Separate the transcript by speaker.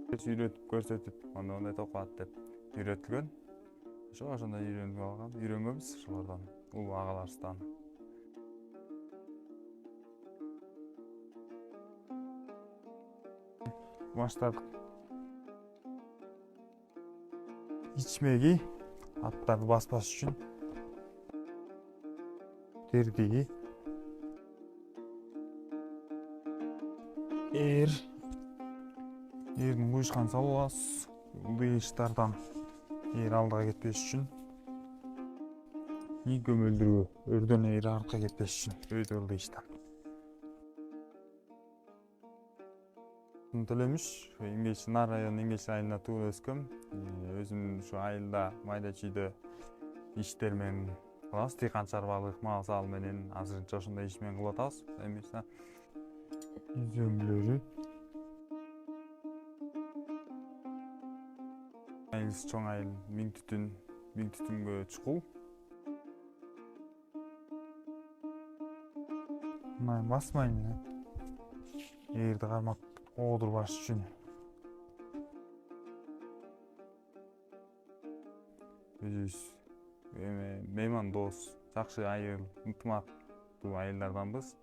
Speaker 1: үйрөтүп көрсөтүп мындай токуат деп үйрөтүлгөн. Ошондой үйрөнүп алган, үйрөнгөнбүз ошолордон, улуу агаларыбыздан. Баштадык. Ичмеги аттарды баспаш үчүн тердиги эрдин куйушканын салып алабыз. Быйыштардан алдыга кетпеш үчүн. Көмөлдүргө өрдөн артка кетпеш үчүн өйдө ылдыйыштан. Төлөмүш, Нар районунун Эңгеч айылында туулуп өскөм. Өзүм ушу айылда майда чүйдө иштер менен кылабыз. Дыйкан чарбалык, мал сал менен азырынча ошондой иш менен кылып атабыз. Эми изөмлөрү айылыбыз чоң айыл, миң түтүнгө чукул. Басмайм эле. Эгерде кармак оодурбаш үчүн. Өзүбүз мейман дос, жакшы айыл, ынтымактуу айылдарданбыз.